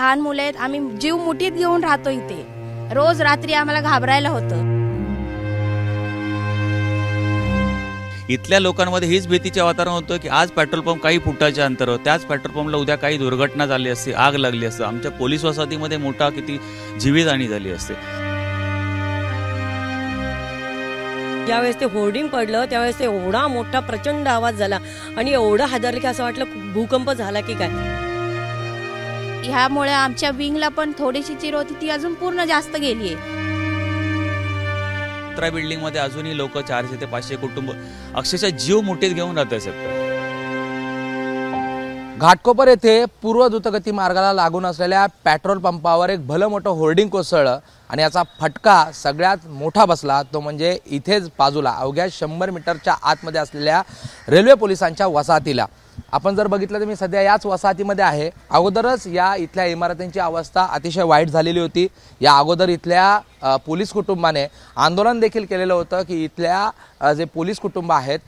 लहान मुले आहेत, आम्ही जीव मुठीत घेऊन राहतो इथे. रोज रात्री आम्हाला घाबरायला होतं. इथल्या लोकांमध्ये हीच भीतीचे वातावरण होतं की आज पेट्रोल पंप काही फुटाच्या अंतरावर, त्याच पेट्रोल पंपला उद्या काही दुर्घटना झाली असते, आग लागली असते, आमच्या पोलीस वसाहतीमध्ये मोठा किती जीवितहानी झाली असते. ज्यावेळेस ते होर्डिंग पडलं त्यावेळेस ते एवढा मोठा प्रचंड आवाज झाला आणि एवढं हादरलं की असं वाटलं भूकंप झाला की काय. ह्यामुळे आमच्या विंगला पण थोडीशी चिर होती, ती अजून पूर्ण जास्त गेली आहे. बिल्डिंग मध्ये अजूनही लोक 400 ते 500 कुटुंब अक्षरशः जीव मुठीत घेऊन राहत आहेत. घाटकोपर येथे पूर्व द्रुतगती मार्गाला लागून असलेल्या पेट्रोल पंपावर एक भलं मोठं होर्डिंग कोसळलं आणि याचा फटका सगळ्यात मोठा बसला तो म्हणजे इथेच बाजूला अवघ्या 100 मीटरच्या आतमध्ये असलेल्या रेल्वे पोलिसांच्या वसाहतीला. आपण जर बघितलं तर मी सध्या याच वसाहतीमध्ये आहे. अगोदरच या इथल्या इमारतींची अवस्था अतिशय वाईट झालेली होती. या अगोदर इथल्या पोलीस कुटुंबाने आंदोलन देखील केलेलं होतं की इथल्या जे पोलीस कुटुंब आहेत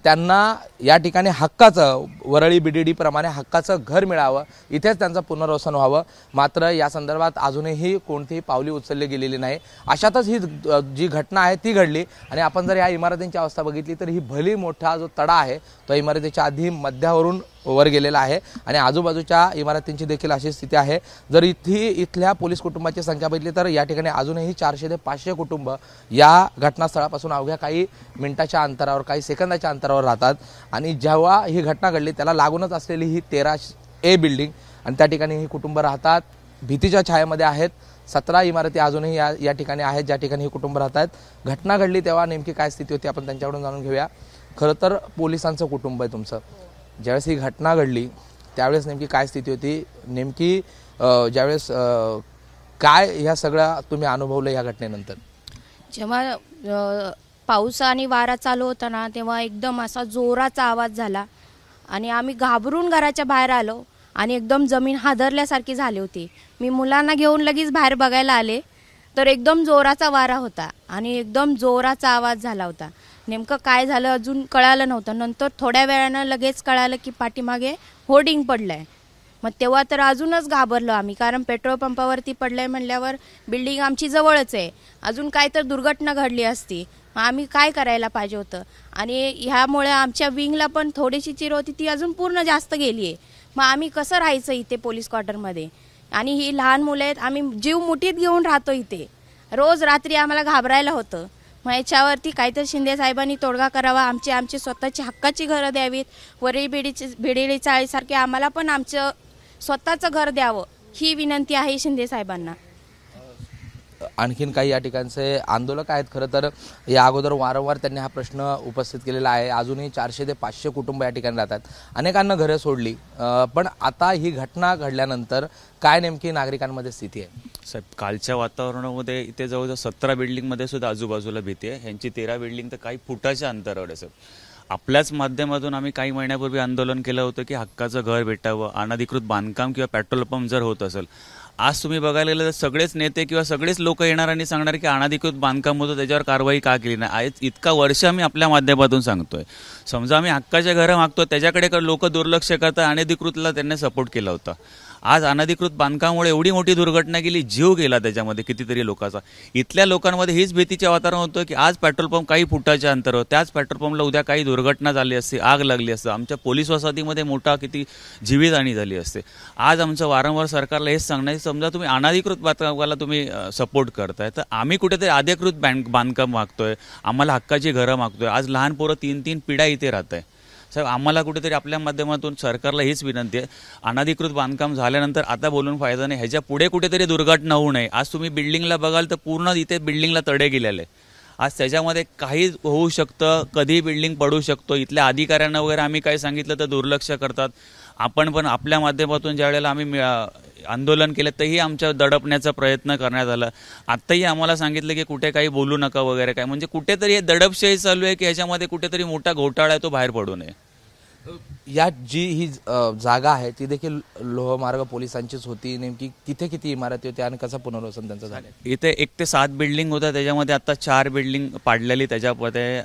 त्यांना या ठिकाणी हक्काचं वरळी बीडीडी प्रमाणे हक्काचं घर मिळावं, इथेच त्यांचं पुनर्वसन व्हावं. मात्र या संदर्भात अजूनही कोणतीही पावली उचलली गेलेली नाही. अशातच ही जी घटना आहे ती घडली आणि आपण जर या इमारतींची अवस्था बघितली तर ही भली मोठा जो तडा आहे तो इमारतीच्या आधी मध्यावरून वर गेलेला आहे आणि आजूबाजूच्या इमारतींची देखील अशी स्थिती आहे. जर इथल्या पोलीस कुटुंबाची संख्या बघितली तर या ठिकाणी अजूनही 400 ते 500 कुटुंब या घटनास्थळापासून अवघ्या काही मिनिटाच्या अंतरावर, काही सेकंदाच्या अंतरावर राहतात. आणि जेव्हा ही घटना घडली त्याला लागूनच असलेली ही 13A बिल्डिंग आणि त्या ठिकाणी ही कुटुंब राहतात, भीतीच्या छायेमध्ये आहेत. 17 इमारती अजूनही या ठिकाणी आहेत ज्या ठिकाणी ही कुटुंब राहतात. घटना घडली तेव्हा नेमकी काय स्थिती होती आपण त्यांच्याकडून जाणून घेऊया. खरं तर पोलिसांचं कुटुंब आहे तुमचं. ज्यावेळेस ही घटना घडली त्यावेळेस नेमकी काय स्थिती होती, नेमकी ज्यावेळेस काय ह्या सगळ्या तुम्ही अनुभवलं या घटनेनंतर? जेव्हा पाऊस आणि वारा चालू होता ना तेव्हा एकदम असा जोराचा आवाज झाला आणि आम्ही घाबरून घराच्या बाहेर आलो आणि एकदम जमीन हादरल्यासारखी झाली होती. मी मुलांना घेऊन लगेच बाहेर बघायला आले तर एकदम जोराचा वारा होता आणि एकदम जोराचा आवाज झाला होता. नेमकं काय झालं अजून कळालं नव्हतं. नंतर थोड्या वेळानं लगेच कळालं की पाठीमागे होर्डिंग पडलंय. मग तेव्हा तर अजूनच घाबरलो आम्ही, कारण पेट्रोल पंपावरती पडलंय म्हणल्यावर बिल्डिंग आमची जवळच आहे, अजून काय तर दुर्घटना घडली असती, मग आम्ही काय करायला पाहिजे होतं. आणि ह्यामुळे आमच्या विंगला पण थोडीशी चिर होती, ती अजून पूर्ण जास्त गेली आहे. मग आम्ही कसं राहायचं इथे पोलीस क्वार्टरमध्ये. आणि ही लहान मुले आहेत, आम्ही जीव मुठीत घेऊन राहतो इथे. रोज रात्री आम्हाला घाबरायला होतं. मग याच्यावरती काहीतरी शिंदे साहेबांनी तोडगा करावा, आमची स्वतःची हक्काची घरं द्यावीत. वरळी बीडीडी चाळीसारखे आम्हाला पण आमचं स्वतःचं घर द्यावं ही विनंती आहे शिंदे साहेबांना. आणखीन काही या ठिकाणचे आंदोलक आहेत. खरं तर या अगोदर वारंवार त्यांनी हा प्रश्न उपस्थित केलेला आहे. अजूनही 400 ते 500 कुटुंब या ठिकाणी राहतात. अनेकांना घरं सोडली, पण आता ही घटना घडल्यानंतर काय नेमकी नागरिकांमध्ये स्थिती आहे? साहेब, कालच्या वातावरणामध्ये इथे जवळजवळ 17 बिल्डिंगमध्ये सुद्धा आजूबाजूला भीती आहे. ह्यांची 13 बिल्डिंग तर काही फुटाच्या अंतरावर आहे. आपल्याच माध्यमातून आम्ही काही महिन्यापूर्वी आंदोलन केलं होतं की हक्काचं घर भेटावं, अनधिकृत बांधकाम किंवा पेट्रोल पंप जर होत असेल. आज तुम्ही बघायला गेलं तर सगळेच नेते किंवा सगळेच लोक येणार आणि सांगणार की अनधिकृत बांधकाम होतं त्याच्यावर कारवाई का केली नाही. आज इतका वर्ष आम्ही आपल्या माध्यमातून सांगतोय. समजा आम्ही हक्काच्या घरं मागतो त्याच्याकडे लोक दुर्लक्ष करतात, अनधिकृतला त्यांनी सपोर्ट केला होता. आज अनधिकृत बांधकामामुळे एवढी मोठी दुर्घटना गेली, जीव गेला त्याच्यामध्ये कितीतरी लोकांचा. इथल्या लोकांमध्ये हीच भीतीचे वातावरण होतं की आज पेट्रोल पंप काही फुटाच्या अंतरावर, त्याच पेट्रोल पंपला उद्या काही दुर्घटना झाली असते, आग लागली असते, आमच्या पोलीस वसाहतीमध्ये मोठा किती जीवितहानी झाली असते. आज आमचं वारंवार सरकारला हेच सांगण्याची, समजा तुम्ही अनधिकृत बांधकामाला तुम्ही सपोर्ट करताय तर आम्ही कुठेतरी अधिकृत बांधकाम मागतोय, आम्हाला हक्काची घरं मागतोय. आज लहान पोरं 3-3 पिढ्या इथे राहत आहे. साहेब, आम्हाला कुठेतरी आपल्या माध्यमातून सरकारला हीच विनंती आहे, अनधिकृत बांधकाम झाल्यानंतर आता बोलून फायदा नाही, ह्याच्या पुढे कुठेतरी दुर्घटना होऊ नये. आज तुम्ही बिल्डिंगला बघाल तर पूर्ण इथे बिल्डिंगला तडे गेलेले. आज त्याच्यामध्ये काही होऊ शकतं, कधी बिल्डिंग पडू शकतो. इथल्या अधिकाऱ्यांना वगैरे आम्ही काय सांगितलं तर दुर्लक्ष करतात. आपण पण आपल्या माध्यमातून ज्या वेळेला आम्ही आंदोलन केलं तेही आमच्या दडपण्याचा प्रयत्न करण्यात आला. आत्ताही आम्हाला सांगितलं की कुठे काही बोलू नका वगैरे काय, म्हणजे कुठेतरी हे दडपशाही चालू आहे की ह्याच्यामध्ये कुठेतरी मोठा घोटाळा आहे तो बाहेर पडू नये. या जी ही जागा आहे ती देखील लोहमार्ग पोलिसांचीच होती. नेमकी तिथे किती इमारती होत्या आणि कसं पुनर्वसन त्यांचं झालं? इथे 1 ते 7 बिल्डिंग होत्या, त्याच्यामध्ये आता 4 बिल्डिंग पाडलेली. त्याच्यामध्ये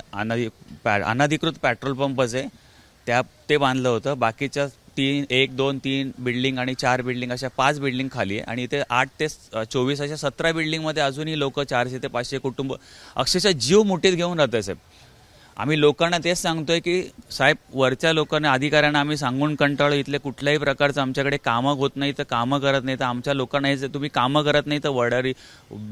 अनधिकृत पेट्रोल पंपच आहे ते बांधलं होतं. बाकीच्या 1, 2, 3 बिल्डिंग आणि 4 बिल्डिंग अशा 5 बिल्डिंग खाली आहे आणि इथे 8 ते 24 अशा 17 बिल्डिंगमध्ये अजूनही लोक 400 ते 500 कुटुंब अक्षरशः जीव मुठीत घेऊन राहत आहे साहेब. आम्ही लोकांना तेच सांगतोय की साहेब, वरच्या लोकांना, अधिकाऱ्यांना आम्ही सांगून कंटाळलो, इथले कुठल्याही प्रकारचं आमच्याकडे कामं होत नाही, तर कामं करत नाही, तर आमच्या लोकांना हे तुम्ही कामं करत नाही तर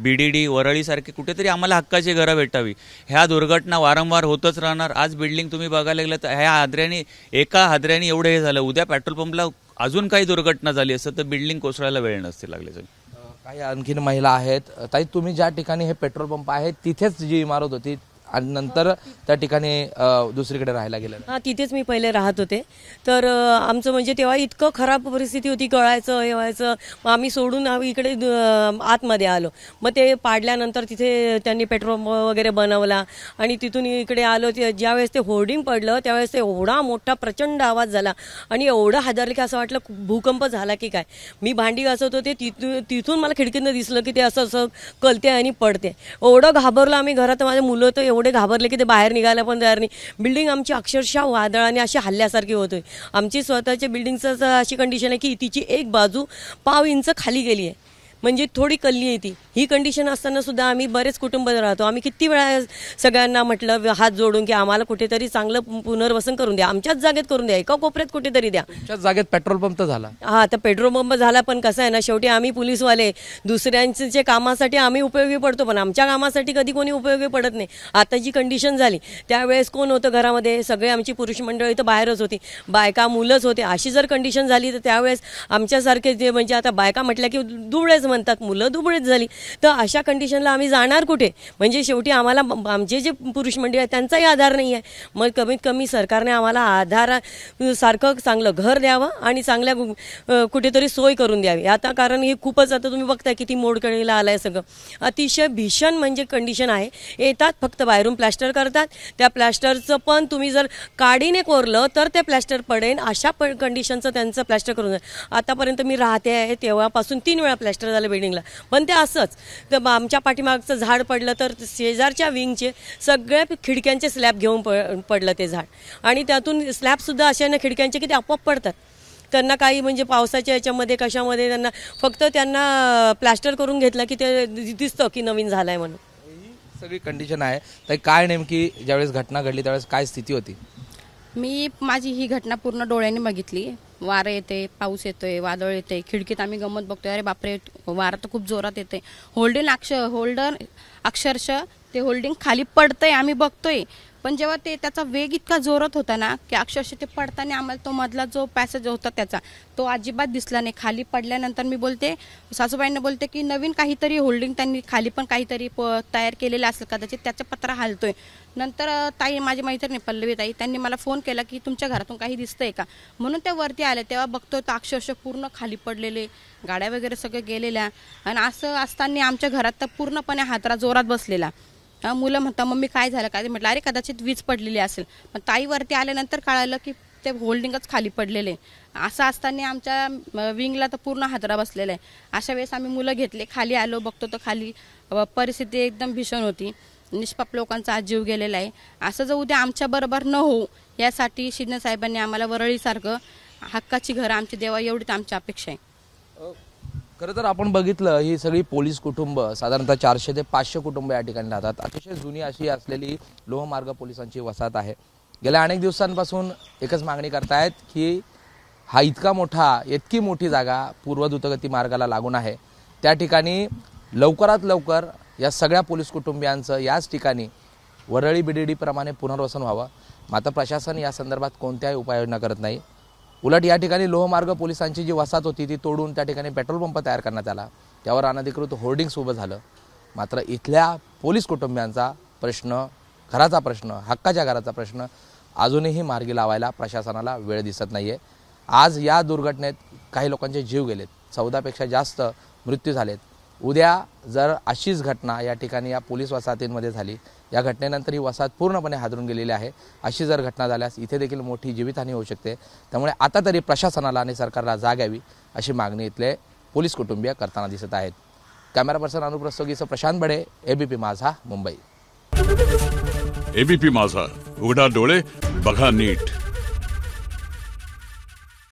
BDD वरळीसारखी कुठेतरी आम्हाला हक्काची घरं भेटावी. ह्या दुर्घटना वारंवार होतच राहणार. आज बिल्डिंग तुम्ही बघायला गेलं तर ह्या एका हादऱ्याने एवढं हे झालं. उद्या पेट्रोल पंपला अजून काही दुर्घटना झाली असतं तर बिल्डिंग कोसळायला वेळ नसते लागले. काही आणखीन महिला आहेत. ताई, तुम्ही ज्या ठिकाणी हे पेट्रोल पंप आहे तिथेच जी इमारत होती आणि नंतर त्या ठिकाणी दुसरीकडे राहायला गेलं? हां, तिथेच मी पहिले राहत होते. तर आमचं म्हणजे तेव्हा इतकं खराब परिस्थिती होती, कळायचं हे व्हायचं. मग आम्ही सोडून इकडे आतमध्ये आलो. मग ते पाडल्यानंतर तिथे त्यांनी पेट्रोल पंप वगैरे बनवला आणि तिथून इकडे आलो. ज्यावेळेस ते होर्डिंग पडलं त्यावेळेस ते एवढा मोठा प्रचंड आवाज झाला आणि एवढं हादरलं की असं वाटलं भूकंप झाला की काय. मी भांडी घासत होते, तिथून मला खिडकीनं दिसलं की ते असं कलते आणि पडते. एवढं घाबरलं आम्ही घरात. माझे मुलं तर एवढे घाबरले की ते बाहेर निघायला पण तयार नाही. बिल्डिंग आमची अक्षरशः वादळाने अशी हल्ल्यासारखी होती. आमची स्वतःच्या बिल्डिंगचं अशी कंडिशन आहे की तिची एक बाजू पाव इंच खाली गेली आहे, म्हणजे थोडी कल्ली आहे ती. ही कंडिशन असताना सुद्धा आम्ही बरेच कुटुंब राहतो. आम्ही किती वेळा सगळ्यांना म्हटलं हात जोडून की आम्हाला कुठेतरी चांगलं पुनर्वसन करून द्या, आमच्याच जागेत करून द्या, एका कोपऱ्यात कुठेतरी द्या. तुमच्याच जागेत पेट्रोल पंप तर झाला. हा, तर पेट्रोल पंप झाला, पण कसं आहे ना, शेवटी आम्ही पोलीसवाले दुसऱ्यांच्या कामासाठी आम्ही उपयोगी पडतो, पण आमच्या कामासाठी कधी कोणी उपयोगी पडत नाही. आता जी कंडिशन झाली त्यावेळेस कोण होतं घरामध्ये? सगळे आमची पुरुष मंडळी तर बाहेरच होती, बायका मुलंच होते. अशी जर कंडिशन झाली तर त्यावेळेस आमच्यासारखे जे, म्हणजे आता बायका म्हटल्या की दुबळेच म्हणतात, मुलं दुबळेच झाली, तर अशा कंडिशनला आम्ही जाणार कुठे? म्हणजे शेवटी आम्हाला आमचे जे पुरुष मंडळी आहेत त्यांचाही आधार नाही आहे. मग कमीत कमी सरकारने आम्हाला आधार सारखं चांगलं घर द्यावं आणि चांगल्या कुठेतरी सोय करून द्यावी. आता कारण हे खूपच, आता तुम्ही बघताय किती मोडकळीला आलं आहे सगळं. अतिशय भीषण म्हणजे कंडिशन आहे. येतात फक्त बाहेरून प्लॅस्टर करतात, त्या प्लॅस्टरचं पण तुम्ही जर काडीने कोरलं तर ते प्लॅस्टर पडेल, अशा कंडिशनचं त्यांचं प्लॅस्टर करून जाईल. आतापर्यंत मी राहते आहे तेव्हापासून 3 वेळा प्लॅस्टर झालं बिल्डिंगला, पण ते असंच. तर आमच्या पाठीमागचं झाड पडलं तर शेजारच्या विंगचे सगळ्या खिडक्यांचे स्लॅब घेऊन पडलं ते झाड, आणि त्यातून स्लॅबसुद्धा अशा ना खिडक्यांचे की ते आपोआप पडतात. त्यांना काही म्हणजे पावसाच्या याच्यामध्ये कशामध्ये त्यांना फक्त त्यांना प्लॅस्टर करून घेतलं की ते दिसतं की नवीन झालं आहे म्हणून. सगळी कंडिशन आहे. तर काय नेमकी ज्यावेळेस घटना घडली त्यावेळेस काय स्थिती होती? माझी ही घटना पूर्ण डोळ्यांनी बघितली. वारं येते, पाऊस येतोय, वादळ येते, खिडकीत आम्ही गमत बघतोय, अरे बापरे वारं तर खूप जोरात येते. होल्डर अक्षरशः ते होल्डिंग खाली पडतंय, आम्ही बघतोय. पण जेव्हा त्याचा वेग इतका जोरात होता ना की अक्षरशः ते पडताना आम्हाला तो मधला जो पॅसेज होता त्याचा तो अजिबात दिसला नाही. खाली पडल्यानंतर मी बोलते, सासूबाईंना बोलते की नवीन काहीतरी होल्डिंग त्यांनी खाली पण काहीतरी तयार केलेलं असेल कदाचित, त्याचा पत्रा हालतोय. नंतर ताई, माझी मैत्रीण पल्लवी ताई, त्यांनी मला फोन केला की तुमच्या घरातून काही दिसतंय का, म्हणून ते वरती आले. तेव्हा बघतोय तर अक्षरशः पूर्ण खाली पडलेले, गाड्या वगैरे सगळं गेलेल्या. आणि असं असताना आमच्या घरात तर पूर्णपणे हादरा जोरात बसलेला. मुलं म्हणतात मम्मी काय झालं काय, म्हटलं अरे कदाचित वीज पडलेली असेल. पण ताईवरती आल्यानंतर कळालं की ते होल्डिंगच खाली पडलेले. असं असताना आमच्या विंगला तर पूर्ण हादरा बसलेला आहे. अशा वेळेस आम्ही मुलं घेतले, खाली आलो, बघतो तर खाली परिस्थिती एकदम भीषण होती. निष्पाप लोकांचा आज जीव गेलेला आहे. असं जर उद्या आमच्या बरोबर न होऊ यासाठी शिंदे साहेबांनी आम्हाला वरळीसारखं हक्काची घरं आमची देवा, एवढीच आमची अपेक्षा आहे. खरं तर आपण बघितलं ही सगळी पोलीस कुटुंब, साधारणतः 400 ते 500 कुटुंब या ठिकाणी राहतात. अतिशय जुनी अशी असलेली लोहमार्ग पोलिसांची वसाहत आहे. गेल्या अनेक दिवसांपासून एकच मागणी करतायत की हा इतकी मोठी जागा पूर्व द्रुतगती मार्गाला लागून आहे, त्या ठिकाणी लवकरात लवकर या सगळ्या पोलीस कुटुंबियांचं याच ठिकाणी वरळी BDD प्रमाणे पुनर्वसन व्हावं. मात्र प्रशासन या संदर्भात कोणत्याही उपाययोजना करत नाही. उलट या ठिकाणी लोहमार्ग पोलिसांची जी वसाहत होती ती तोडून त्या ठिकाणी पेट्रोल पंप तयार करण्यात आला, त्यावर अनधिकृत होर्डिंग्स उभं झालं. मात्र इथल्या पोलीस कुटुंबियांचा प्रश्न, घराचा प्रश्न, हक्काच्या घराचा प्रश्न अजूनही मार्गी लावायला प्रशासनाला वेळ दिसत नाहीये. आज या दुर्घटनेत काही लोकांचे जीव गेलेत, 14पेक्षा जास्त मृत्यू झालेत. उद्या जर अशीच घटना या ठिकाणी या पोलीस वसाहतींमध्ये झाली, या घटनेनंतर ही वसाहत पूर्णपणे हादरून गेलेली आहे, अशी जर घटना झाल्यास इथे देखील मोठी जीवितहानी होऊ शकते. त्यामुळे आता तरी प्रशासनाला आणि सरकारला जाग यावी अशी मागणी इथले पोलीस कुटुंबीय करताना दिसत आहेत. कॅमेरा पर्सन अनुप रस्तोगीसह प्रशांत बडे, ABP माझा, मुंबई. ABP माझा, उघडा डोळे बघा नीट.